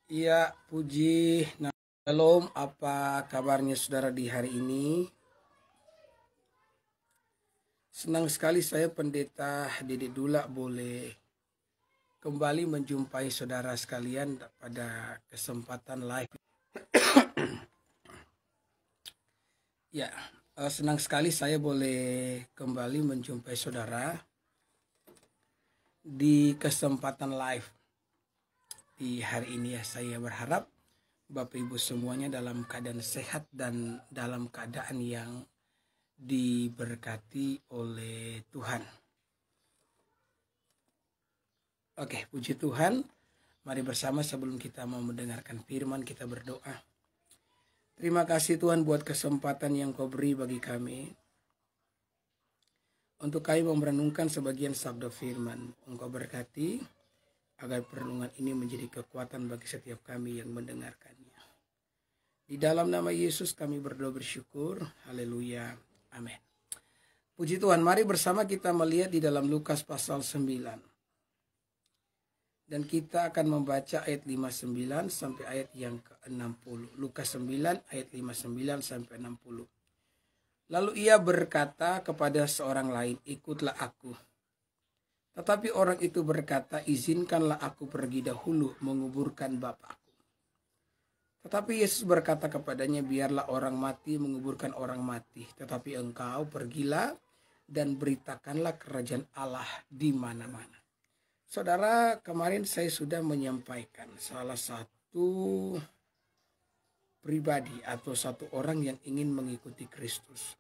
Iya, puji. Nah, Shalom, apa kabarnya saudara di hari ini? Senang sekali saya Pendeta Didik Dula boleh kembali menjumpai saudara sekalian pada kesempatan live. Ya, senang sekali saya boleh kembali menjumpai saudara di kesempatan live di hari ini ya. Saya berharap Bapak Ibu semuanya dalam keadaan sehat dan dalam keadaan yang diberkati oleh Tuhan. Oke, puji Tuhan. Mari bersama sebelum kita mau mendengarkan firman, kita berdoa. Terima kasih Tuhan buat kesempatan yang Kau beri bagi kami untuk kami merenungkan sebagian sabda firman. Engkau berkati agar perenungan ini menjadi kekuatan bagi setiap kami yang mendengarkannya. Di dalam nama Yesus kami berdoa bersyukur. Haleluya. Amin. Puji Tuhan, mari bersama kita melihat di dalam Lukas pasal 9. Dan kita akan membaca ayat 59 sampai ayat yang ke-60. Lukas 9 ayat 59 sampai 60. Lalu ia berkata kepada seorang lain, ikutlah aku. Tetapi orang itu berkata, izinkanlah aku pergi dahulu menguburkan bapakku. Tetapi Yesus berkata kepadanya, biarlah orang mati menguburkan orang mati. Tetapi engkau pergilah dan beritakanlah kerajaan Allah di mana-mana. Saudara, kemarin saya sudah menyampaikan salah satu pribadi atau satu orang yang ingin mengikuti Kristus.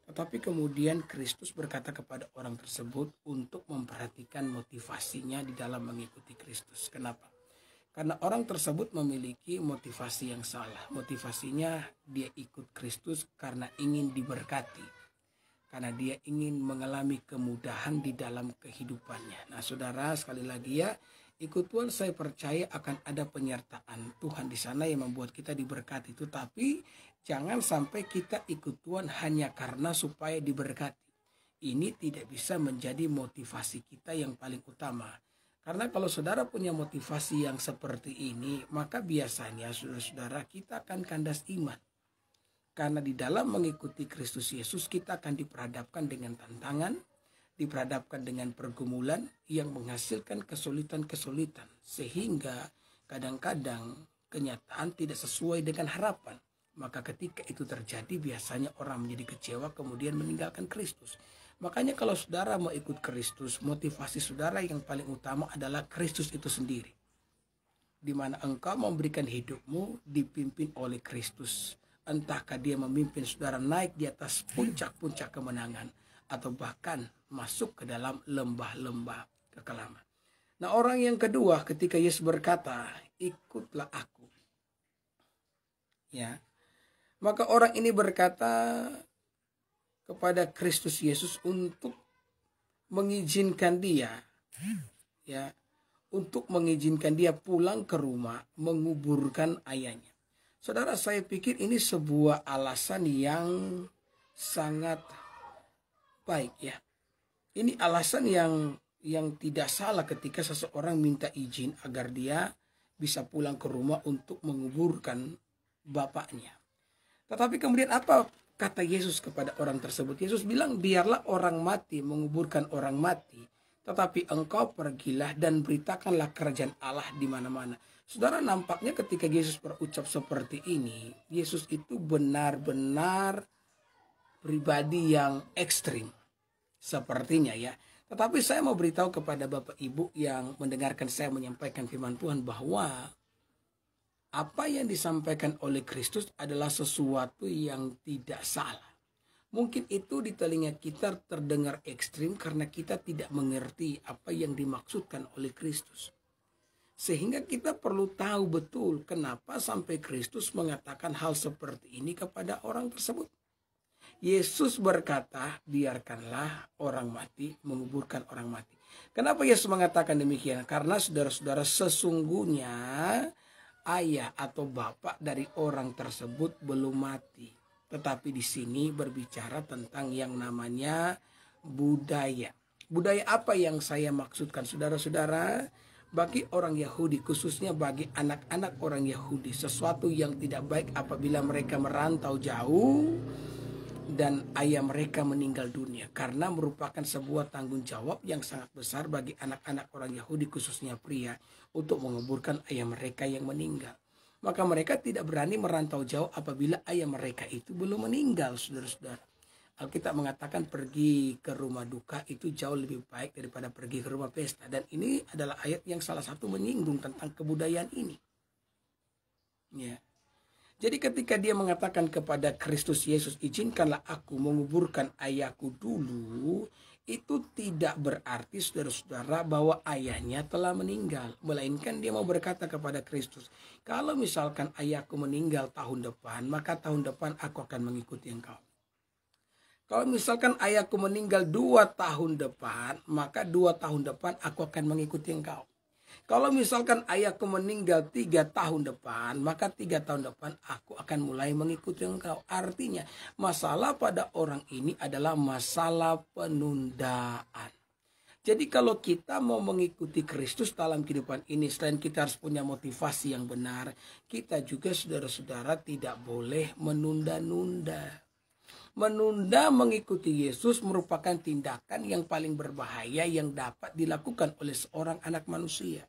Tetapi kemudian Kristus berkata kepada orang tersebut untuk memperhatikan motivasinya di dalam mengikuti Kristus. Kenapa? Karena orang tersebut memiliki motivasi yang salah. Motivasinya dia ikut Kristus karena ingin diberkati. Karena dia ingin mengalami kemudahan di dalam kehidupannya. Nah saudara, sekali lagi ya, ikut Tuhan saya percaya akan ada penyertaan Tuhan di sana yang membuat kita diberkati itu. Tapi jangan sampai kita ikut Tuhan hanya karena supaya diberkati. Ini tidak bisa menjadi motivasi kita yang paling utama. Karena kalau saudara punya motivasi yang seperti ini, maka biasanya saudara-saudara kita akan kandas iman. Karena di dalam mengikuti Kristus Yesus kita akan diperhadapkan dengan tantangan, diperhadapkan dengan pergumulan yang menghasilkan kesulitan-kesulitan. Sehingga kadang-kadang kenyataan tidak sesuai dengan harapan. Maka ketika itu terjadi biasanya orang menjadi kecewa kemudian meninggalkan Kristus. Makanya kalau saudara mau ikut Kristus, motivasi saudara yang paling utama adalah Kristus itu sendiri. Di mana engkau memberikan hidupmu dipimpin oleh Kristus. Entahkah dia memimpin saudara naik di atas puncak-puncak kemenangan atau bahkan masuk ke dalam lembah-lembah kekelaman. Nah, orang yang kedua ketika Yesus berkata, ikutlah aku. Ya. Maka orang ini berkata kepada Kristus Yesus untuk mengizinkan dia untuk mengizinkan dia pulang ke rumah menguburkan ayahnya. Saudara, saya pikir ini sebuah alasan yang sangat baik ya. Ini alasan yang tidak salah ketika seseorang minta izin agar dia bisa pulang ke rumah untuk menguburkan bapaknya. Tetapi kemudian apa kata Yesus kepada orang tersebut? Yesus bilang, biarlah orang mati menguburkan orang mati. Tetapi engkau pergilah dan beritakanlah kerajaan Allah di mana-mana. Saudara, nampaknya ketika Yesus berucap seperti ini, Yesus itu benar-benar pribadi yang ekstrim. Sepertinya ya. Tetapi saya mau beritahu kepada Bapak Ibu yang mendengarkan saya menyampaikan firman Tuhan bahwa apa yang disampaikan oleh Kristus adalah sesuatu yang tidak salah. Mungkin itu di telinga kita terdengar ekstrim karena kita tidak mengerti apa yang dimaksudkan oleh Kristus. Sehingga kita perlu tahu betul kenapa sampai Kristus mengatakan hal seperti ini kepada orang tersebut. Yesus berkata, biarkanlah orang mati menguburkan orang mati. Kenapa Yesus mengatakan demikian? Karena saudara-saudara sesungguhnya ayah atau bapak dari orang tersebut belum mati. Tetapi di sini berbicara tentang yang namanya budaya. Budaya apa yang saya maksudkan saudara-saudara? Bagi orang Yahudi, khususnya bagi anak-anak orang Yahudi, sesuatu yang tidak baik apabila mereka merantau jauh dan ayah mereka meninggal dunia, karena merupakan sebuah tanggung jawab yang sangat besar bagi anak-anak orang Yahudi, khususnya pria, untuk menguburkan ayah mereka yang meninggal. Maka mereka tidak berani merantau jauh apabila ayah mereka itu belum meninggal, saudara-saudara. Alkitab mengatakan pergi ke rumah duka itu jauh lebih baik daripada pergi ke rumah pesta. Dan ini adalah ayat yang salah satu menyinggung tentang kebudayaan ini. Ya. Jadi ketika dia mengatakan kepada Kristus Yesus, izinkanlah aku menguburkan ayahku dulu, itu tidak berarti, saudara-saudara, bahwa ayahnya telah meninggal. Melainkan dia mau berkata kepada Kristus, kalau misalkan ayahku meninggal tahun depan, maka tahun depan aku akan mengikuti engkau. Kalau misalkan ayahku meninggal 2 tahun depan, maka 2 tahun depan aku akan mengikuti engkau. Kalau misalkan ayahku meninggal 3 tahun depan, maka 3 tahun depan aku akan mulai mengikuti engkau. Artinya, masalah pada orang ini adalah masalah penundaan. Jadi kalau kita mau mengikuti Kristus dalam kehidupan ini, selain kita harus punya motivasi yang benar, kita juga, saudara-saudara, tidak boleh menunda-nunda. Menunda mengikuti Yesus merupakan tindakan yang paling berbahaya yang dapat dilakukan oleh seorang anak manusia.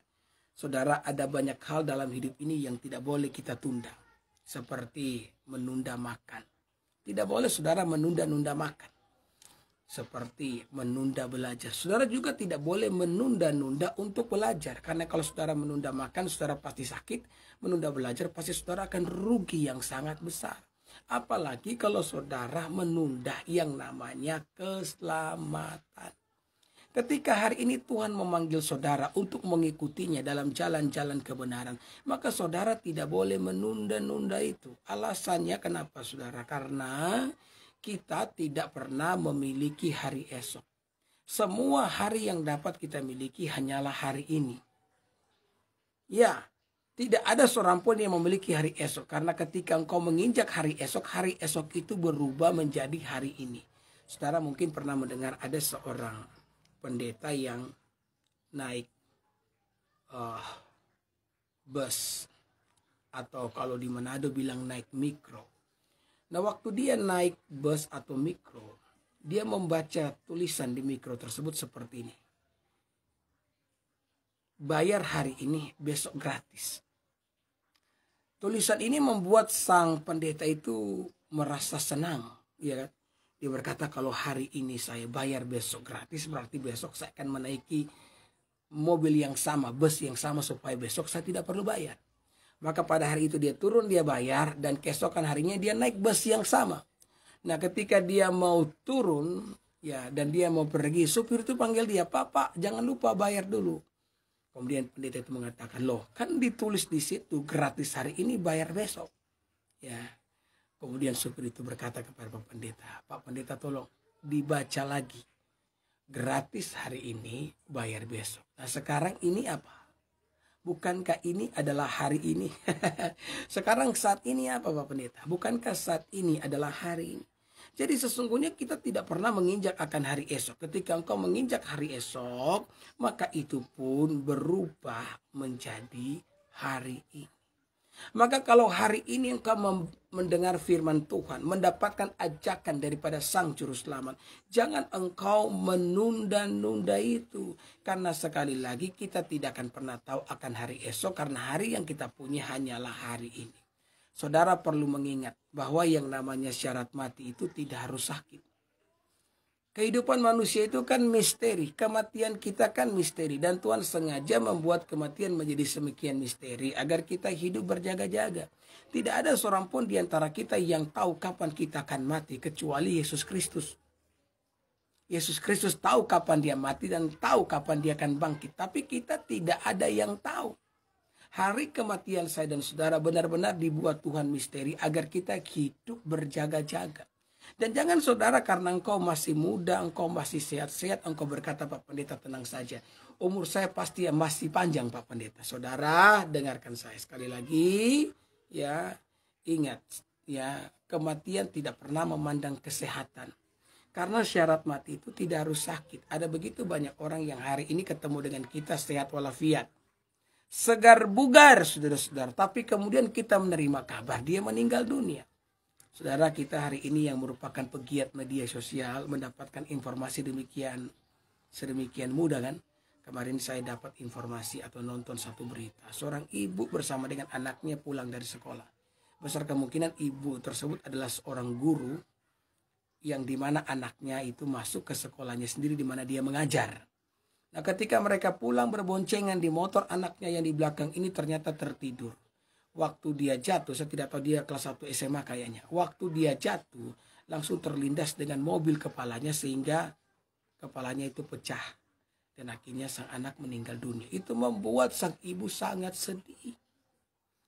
Saudara, ada banyak hal dalam hidup ini yang tidak boleh kita tunda. Seperti menunda makan. Tidak boleh saudara menunda-nunda makan. Seperti menunda belajar. Saudara juga tidak boleh menunda-nunda untuk belajar. Karena kalau saudara menunda makan, saudara pasti sakit. Menunda belajar, pasti saudara akan rugi yang sangat besar. Apalagi kalau saudara menunda yang namanya keselamatan. Ketika hari ini Tuhan memanggil saudara untuk mengikutinya dalam jalan-jalan kebenaran, maka saudara tidak boleh menunda-nunda itu. Alasannya kenapa, saudara? Karena kita tidak pernah memiliki hari esok. Semua hari yang dapat kita miliki hanyalah hari ini. Ya, tidak ada seorang pun yang memiliki hari esok. Karena ketika engkau menginjak hari esok itu berubah menjadi hari ini. Saudara mungkin pernah mendengar ada seorang pendeta yang naik bus. Atau kalau di Manado bilang naik mikro. Nah, waktu dia naik bus atau mikro, dia membaca tulisan di mikro tersebut seperti ini. Bayar hari ini, besok gratis. Tulisan ini membuat sang pendeta itu merasa senang, ya kan? Dia berkata, kalau hari ini saya bayar, besok gratis, berarti besok saya akan menaiki mobil yang sama, bus yang sama, supaya besok saya tidak perlu bayar. Maka pada hari itu dia turun, dia bayar, dan keesokan harinya dia naik bus yang sama. Nah, ketika dia mau turun, ya, dan dia mau pergi, supir itu panggil dia, "Pak, jangan lupa bayar dulu." Kemudian pendeta itu mengatakan, loh, kan ditulis di situ gratis hari ini, bayar besok. Ya. Kemudian supir itu berkata kepada Pak Pendeta, "Pak Pendeta, tolong dibaca lagi. Gratis hari ini, bayar besok." Nah, sekarang ini apa? Bukankah ini adalah hari ini? Sekarang saat ini apa, Pak Pendeta? Bukankah saat ini adalah hari ini? Jadi sesungguhnya kita tidak pernah menginjak akan hari esok. Ketika engkau menginjak hari esok, maka itu pun berubah menjadi hari ini. Maka kalau hari ini engkau mendengar firman Tuhan, mendapatkan ajakan daripada Sang Juru Selamat, jangan engkau menunda-nunda itu. Karena sekali lagi kita tidak akan pernah tahu akan hari esok, karena hari yang kita punya hanyalah hari ini. Saudara perlu mengingat bahwa yang namanya syarat mati itu tidak harus sakit. Kehidupan manusia itu kan misteri. Kematian kita kan misteri. Dan Tuhan sengaja membuat kematian menjadi semikian misteri agar kita hidup berjaga-jaga. Tidak ada seorang pun di antara kita yang tahu kapan kita akan mati kecuali Yesus Kristus. Yesus Kristus tahu kapan dia mati dan tahu kapan dia akan bangkit. Tapi kita tidak ada yang tahu. Hari kematian saya dan saudara benar-benar dibuat Tuhan misteri agar kita hidup berjaga-jaga. Dan jangan saudara karena engkau masih muda, engkau masih sehat-sehat, engkau berkata, "Pak Pendeta, tenang saja. Umur saya pasti masih panjang, Pak Pendeta." Saudara, dengarkan saya sekali lagi. Ya, ingat, ya, kematian tidak pernah memandang kesehatan. Karena syarat mati itu tidak harus sakit. Ada begitu banyak orang yang hari ini ketemu dengan kita sehat walafiat. segar bugar, saudara-saudara. Tapi kemudian kita menerima kabar dia meninggal dunia. Saudara, kita hari ini yang merupakan pegiat media sosial mendapatkan informasi sedemikian mudah kan. Kemarin saya dapat informasi atau nonton satu berita. Seorang ibu bersama dengan anaknya pulang dari sekolah. Besar kemungkinan ibu tersebut adalah seorang guru yang dimana anaknya itu masuk ke sekolahnya sendiri di mana dia mengajar. Nah, ketika mereka pulang berboncengan di motor, anaknya yang di belakang ini ternyata tertidur. Waktu dia jatuh, saya tidak tahu dia kelas 1 SMA kayaknya. Waktu dia jatuh, langsung terlindas dengan mobil kepalanya sehingga kepalanya itu pecah. Dan akhirnya sang anak meninggal dunia. Itu membuat sang ibu sangat sedih.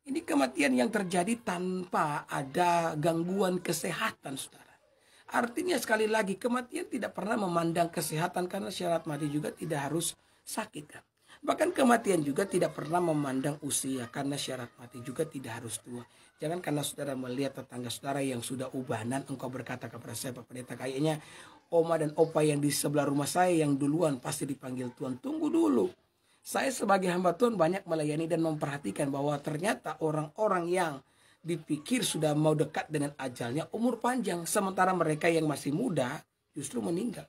Ini kematian yang terjadi tanpa ada gangguan kesehatan, saudara. Artinya sekali lagi, kematian tidak pernah memandang kesehatan karena syarat mati juga tidak harus sakit kan. Bahkan kematian juga tidak pernah memandang usia karena syarat mati juga tidak harus tua. Jangan karena saudara melihat tetangga saudara yang sudah ubanan, engkau berkata kepada saya, Pak Pendeta, kayaknya oma dan opa yang di sebelah rumah saya yang duluan pasti dipanggil Tuhan. Tunggu dulu. Saya sebagai hamba Tuhan banyak melayani dan memperhatikan bahwa ternyata orang-orang yang dipikir sudah mau dekat dengan ajalnya umur panjang. Sementara mereka yang masih muda justru meninggal.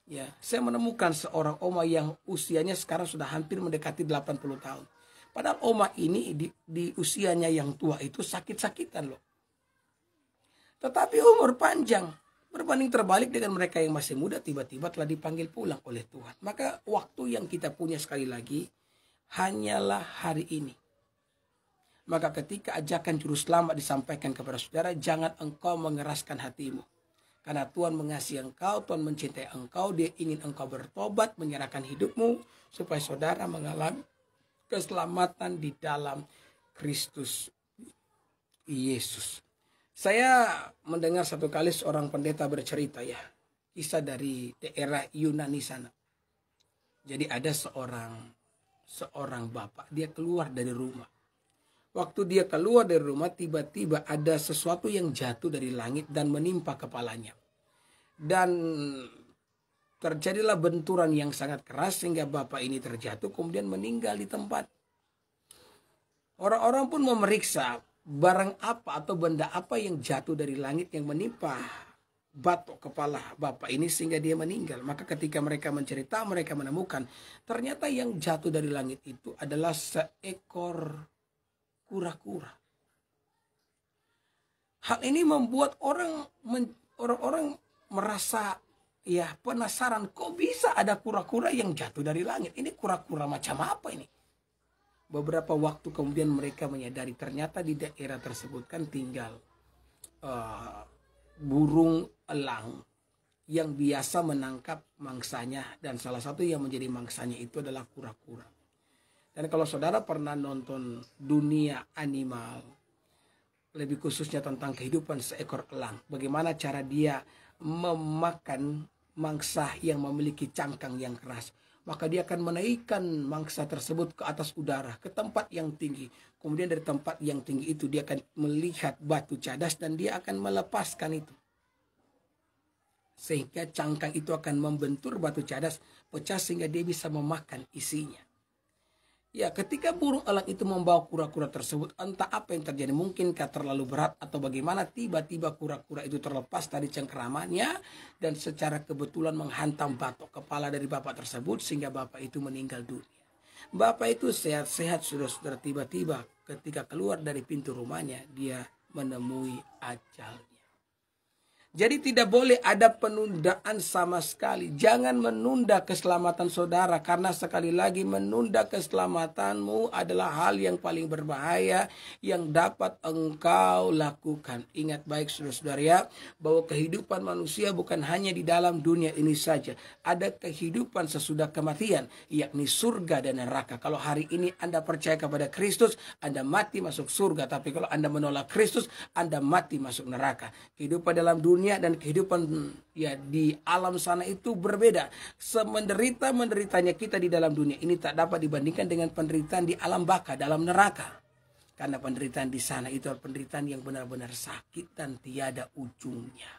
Ya, saya menemukan seorang oma yang usianya sekarang sudah hampir mendekati 80 tahun. Padahal oma ini di usianya yang tua itu sakit-sakitan loh. Tetapi umur panjang. Berbanding terbalik dengan mereka yang masih muda tiba-tiba telah dipanggil pulang oleh Tuhan. Maka waktu yang kita punya sekali lagi hanyalah hari ini. Maka ketika ajakan juru selamat disampaikan kepada saudara, jangan engkau mengeraskan hatimu. Karena Tuhan mengasihi engkau, Tuhan mencintai engkau, Dia ingin engkau bertobat, menyerahkan hidupmu, supaya saudara mengalami keselamatan di dalam Kristus Yesus. Saya mendengar satu kali seorang pendeta bercerita ya, kisah dari daerah Yunani sana. Jadi ada seorang bapak, dia keluar dari rumah. Waktu dia keluar dari rumah, tiba-tiba ada sesuatu yang jatuh dari langit dan menimpa kepalanya. Dan terjadilah benturan yang sangat keras sehingga bapak ini terjatuh kemudian meninggal di tempat. Orang-orang pun memeriksa barang apa atau benda apa yang jatuh dari langit yang menimpa batok kepala bapak ini sehingga dia meninggal. Maka ketika mereka mencerita, mereka menemukan ternyata yang jatuh dari langit itu adalah seekor kura-kura. Hal ini membuat orang-orang merasa ya penasaran, kok bisa ada kura-kura yang jatuh dari langit? Ini kura-kura macam apa ini? Beberapa waktu kemudian mereka menyadari ternyata di daerah tersebut kan tinggal burung elang yang biasa menangkap mangsanya, dan salah satu yang menjadi mangsanya itu adalah kura-kura. Dan kalau saudara pernah nonton Dunia Animal, lebih khususnya tentang kehidupan seekor elang, bagaimana cara dia memakan mangsa yang memiliki cangkang yang keras, maka dia akan menaikkan mangsa tersebut ke atas udara, ke tempat yang tinggi. Kemudian dari tempat yang tinggi itu dia akan melihat batu cadas dan dia akan melepaskan itu. Sehingga cangkang itu akan membentur batu cadas, pecah sehingga dia bisa memakan isinya. Ya, ketika burung elang itu membawa kura-kura tersebut, entah apa yang terjadi, mungkinkah terlalu berat atau bagaimana, tiba-tiba kura-kura itu terlepas dari cengkeramannya dan secara kebetulan menghantam batok kepala dari bapak tersebut sehingga bapak itu meninggal dunia. Bapak itu sehat-sehat, saudara-saudara, tiba-tiba ketika keluar dari pintu rumahnya dia menemui ajalnya. Jadi tidak boleh ada penundaan sama sekali. Jangan menunda keselamatan saudara. Karena sekali lagi menunda keselamatanmu adalah hal yang paling berbahaya yang dapat engkau lakukan. Ingat baik saudara-saudara ya, bahwa kehidupan manusia bukan hanya di dalam dunia ini saja. Ada kehidupan sesudah kematian, yakni surga dan neraka. Kalau hari ini Anda percaya kepada Kristus, Anda mati masuk surga. Tapi kalau Anda menolak Kristus, Anda mati masuk neraka. Kehidupan dalam dunia dan kehidupan ya di alam sana itu berbeda. Semenderita-menderitanya kita di dalam dunia ini tak dapat dibandingkan dengan penderitaan di alam baka, dalam neraka. Karena penderitaan di sana itu adalah penderitaan yang benar-benar sakit dan tiada ujungnya.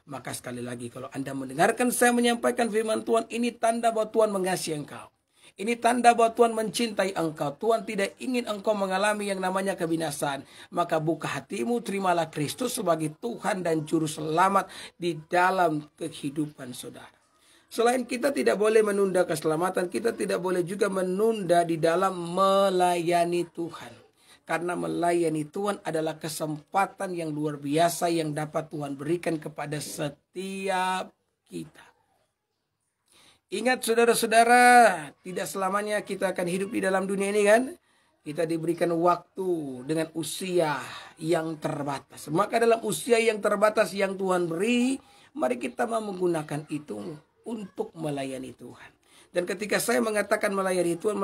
Maka sekali lagi, kalau Anda mendengarkan saya menyampaikan firman Tuhan, ini tanda bahwa Tuhan mengasihi engkau. Ini tanda bahwa Tuhan mencintai engkau. Tuhan tidak ingin engkau mengalami yang namanya kebinasaan. Maka buka hatimu, terimalah Kristus sebagai Tuhan dan Juru Selamat di dalam kehidupan saudara. Selain kita tidak boleh menunda keselamatan, kita tidak boleh juga menunda di dalam melayani Tuhan. Karena melayani Tuhan adalah kesempatan yang luar biasa yang dapat Tuhan berikan kepada setiap kita. Ingat saudara-saudara, tidak selamanya kita akan hidup di dalam dunia ini kan. Kita diberikan waktu dengan usia yang terbatas. Maka dalam usia yang terbatas yang Tuhan beri, mari kita mau menggunakan itu untuk melayani Tuhan. Dan ketika saya mengatakan melayani Tuhan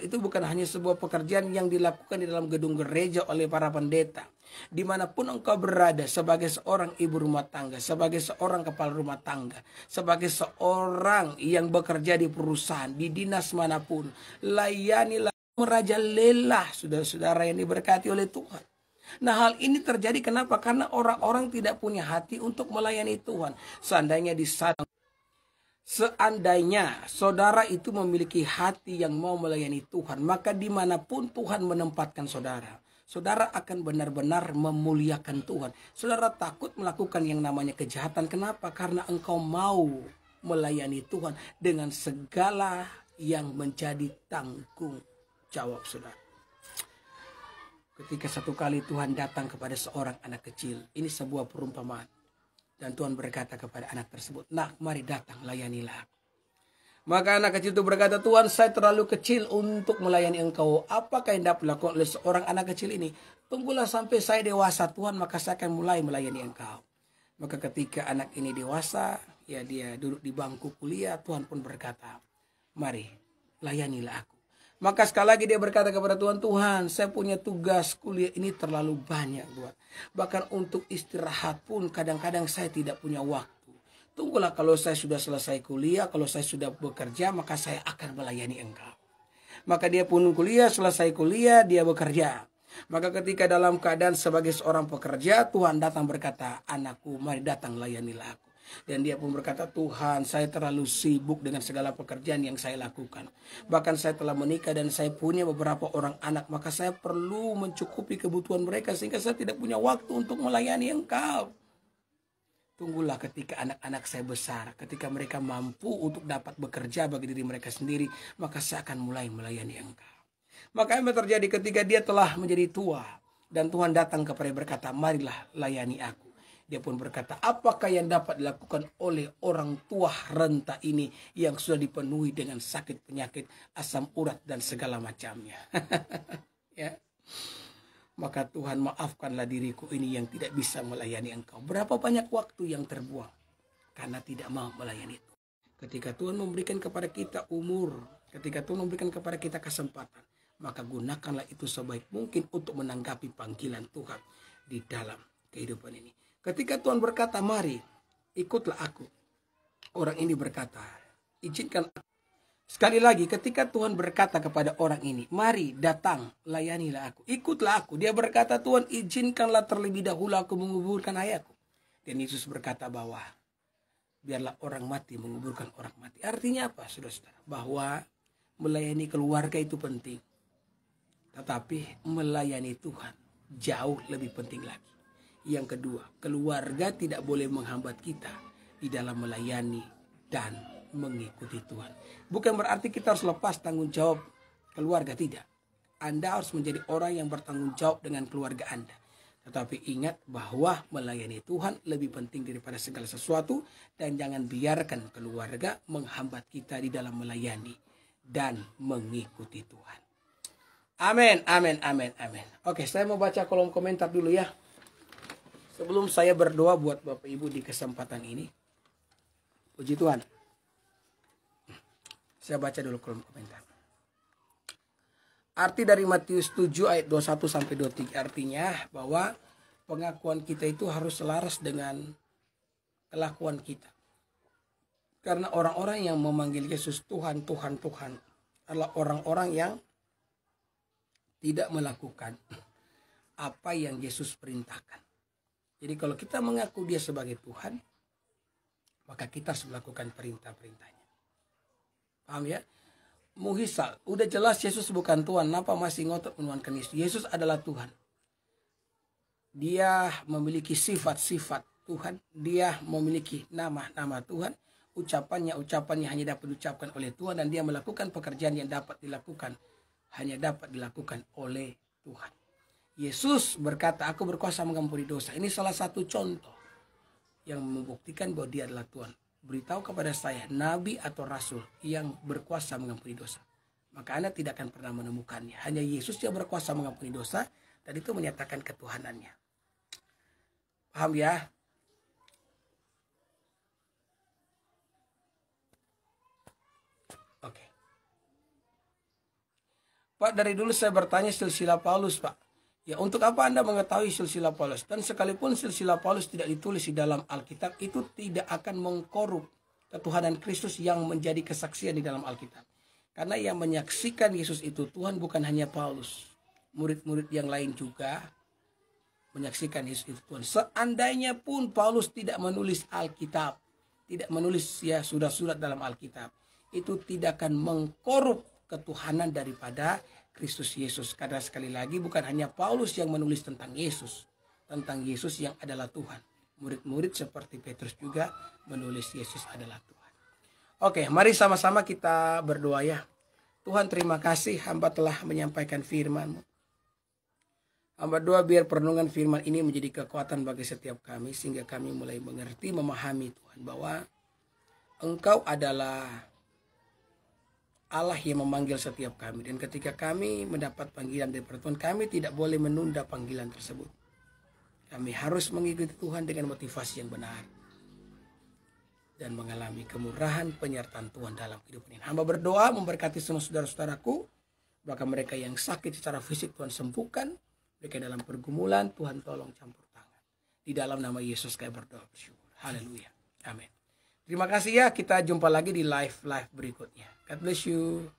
itu bukan hanya sebuah pekerjaan yang dilakukan di dalam gedung gereja oleh para pendeta. Dimanapun engkau berada sebagai seorang ibu rumah tangga, sebagai seorang kepala rumah tangga, sebagai seorang yang bekerja di perusahaan, di dinas manapun, layanilah, merajalela saudara-saudara yang diberkati oleh Tuhan. Nah, hal ini terjadi kenapa? Karena orang-orang tidak punya hati untuk melayani Tuhan. Seandainya saudara itu memiliki hati yang mau melayani Tuhan, maka dimanapun Tuhan menempatkan saudara, saudara akan benar-benar memuliakan Tuhan. Saudara takut melakukan yang namanya kejahatan. Kenapa? Karena engkau mau melayani Tuhan dengan segala yang menjadi tanggung jawab saudara. Ketika satu kali Tuhan datang kepada seorang anak kecil, ini sebuah perumpamaan. Dan Tuhan berkata kepada anak tersebut, "Nak, mari datang, layanilah aku." Maka anak kecil itu berkata, "Tuhan, saya terlalu kecil untuk melayani engkau. Apakah yang dapat dilakukan oleh seorang anak kecil ini? Tunggulah sampai saya dewasa, Tuhan, maka saya akan mulai melayani engkau." Maka ketika anak ini dewasa, ya dia duduk di bangku kuliah, Tuhan pun berkata, "Mari, layanilah aku." Maka sekali lagi dia berkata kepada Tuhan, "Tuhan, saya punya tugas kuliah ini terlalu banyak buat. Bahkan untuk istirahat pun kadang-kadang saya tidak punya waktu. Tunggulah kalau saya sudah selesai kuliah, kalau saya sudah bekerja, maka saya akan melayani engkau." Maka dia pun kuliah, selesai kuliah, dia bekerja. Maka ketika dalam keadaan sebagai seorang pekerja, Tuhan datang berkata, "Anakku, mari datang layanilah aku." Dan dia pun berkata, "Tuhan, saya terlalu sibuk dengan segala pekerjaan yang saya lakukan. Bahkan saya telah menikah dan saya punya beberapa orang anak. Maka saya perlu mencukupi kebutuhan mereka sehingga saya tidak punya waktu untuk melayani engkau." Tunggulah ketika anak-anak saya besar, ketika mereka mampu untuk dapat bekerja bagi diri mereka sendiri, maka saya akan mulai melayani engkau. Maka apa terjadi ketika dia telah menjadi tua dan Tuhan datang kepada berkata, "Marilah layani aku." Dia pun berkata, "Apakah yang dapat dilakukan oleh orang tua renta ini yang sudah dipenuhi dengan sakit penyakit, asam urat dan segala macamnya?" Ya. Maka Tuhan, maafkanlah diriku ini yang tidak bisa melayani engkau. Berapa banyak waktu yang terbuang karena tidak mau melayani itu. Ketika Tuhan memberikan kepada kita umur, ketika Tuhan memberikan kepada kita kesempatan, maka gunakanlah itu sebaik mungkin untuk menanggapi panggilan Tuhan di dalam kehidupan ini. Ketika Tuhan berkata, "Mari, ikutlah aku." Orang ini berkata, "Izinkan aku." Sekali lagi, ketika Tuhan berkata kepada orang ini, "Mari, datang, layanilah aku, ikutlah aku." Dia berkata, "Tuhan, izinkanlah terlebih dahulu aku menguburkan ayahku." Dan Yesus berkata bahwa, "Biarlah orang mati menguburkan orang mati." Artinya apa, saudara-saudara? Bahwa melayani keluarga itu penting. Tetapi melayani Tuhan jauh lebih penting lagi. Yang kedua, keluarga tidak boleh menghambat kita di dalam melayani dan mengikuti Tuhan. Bukan berarti kita harus lepas tanggung jawab keluarga, tidak. Anda harus menjadi orang yang bertanggung jawab dengan keluarga Anda. Tetapi ingat bahwa melayani Tuhan lebih penting daripada segala sesuatu. Dan jangan biarkan keluarga menghambat kita di dalam melayani dan mengikuti Tuhan. Amin, amin, amin, amin. Oke, saya mau baca kolom komentar dulu ya. Sebelum saya berdoa buat Bapak Ibu di kesempatan ini. Puji Tuhan. Saya baca dulu kolom komentar. Arti dari Matius 7 ayat 21 sampai 23 artinya bahwa pengakuan kita itu harus selaras dengan kelakuan kita. Karena orang-orang yang memanggil Yesus Tuhan, Tuhan, Tuhan adalah orang-orang yang tidak melakukan apa yang Yesus perintahkan. Jadi kalau kita mengaku dia sebagai Tuhan, maka kita harus melakukan perintah-perintahnya. Paham ya? muhisal. Udah jelas Yesus bukan Tuhan. Kenapa masih ngotot menuhankan Yesus? Yesus adalah Tuhan. Dia memiliki sifat-sifat Tuhan. Dia memiliki nama-nama Tuhan. Ucapannya hanya dapat diucapkan oleh Tuhan. Dan dia melakukan pekerjaan yang hanya dapat dilakukan oleh Tuhan. Yesus berkata, aku berkuasa mengampuni dosa. Ini salah satu contoh yang membuktikan bahwa dia adalah Tuhan. Beritahu kepada saya, nabi atau rasul yang berkuasa mengampuni dosa. Maka Anda tidak akan pernah menemukannya. Hanya Yesus yang berkuasa mengampuni dosa. Dan itu menyatakan ketuhanannya. Paham ya? Oke. Pak, dari dulu saya bertanya silsilah Paulus, Pak. Ya, untuk apa Anda mengetahui silsilah Paulus? Dan sekalipun silsilah Paulus tidak ditulis di dalam Alkitab, itu tidak akan mengkorup ketuhanan Kristus yang menjadi kesaksian di dalam Alkitab. Karena yang menyaksikan Yesus itu Tuhan, bukan hanya Paulus. Murid-murid yang lain juga menyaksikan Yesus itu Tuhan. Seandainya pun Paulus tidak menulis Alkitab, tidak menulis ya surat-surat dalam Alkitab, itu tidak akan mengkorup ketuhanan daripada Kristus Yesus. Karena sekali lagi bukan hanya Paulus yang menulis tentang Yesus yang adalah Tuhan. Murid-murid seperti Petrus juga menulis Yesus adalah Tuhan. Oke, mari sama-sama kita berdoa ya. Tuhan, terima kasih hamba telah menyampaikan firman-Mu. Hamba doa biar perenungan firman ini menjadi kekuatan bagi setiap kami, sehingga kami mulai mengerti, memahami Tuhan, bahwa Engkau adalah Allah yang memanggil setiap kami. Dan ketika kami mendapat panggilan dari Tuhan, kami tidak boleh menunda panggilan tersebut. Kami harus mengikuti Tuhan dengan motivasi yang benar. Dan mengalami kemurahan penyertaan Tuhan dalam kehidupan ini. Hamba berdoa memberkati semua saudara-saudaraku. Bahkan mereka yang sakit secara fisik Tuhan sembuhkan. Mereka dalam pergumulan Tuhan tolong campur tangan. Di dalam nama Yesus kami berdoa bersyukur. Haleluya. Amin. Terima kasih ya. Kita jumpa lagi di live berikutnya. God bless you.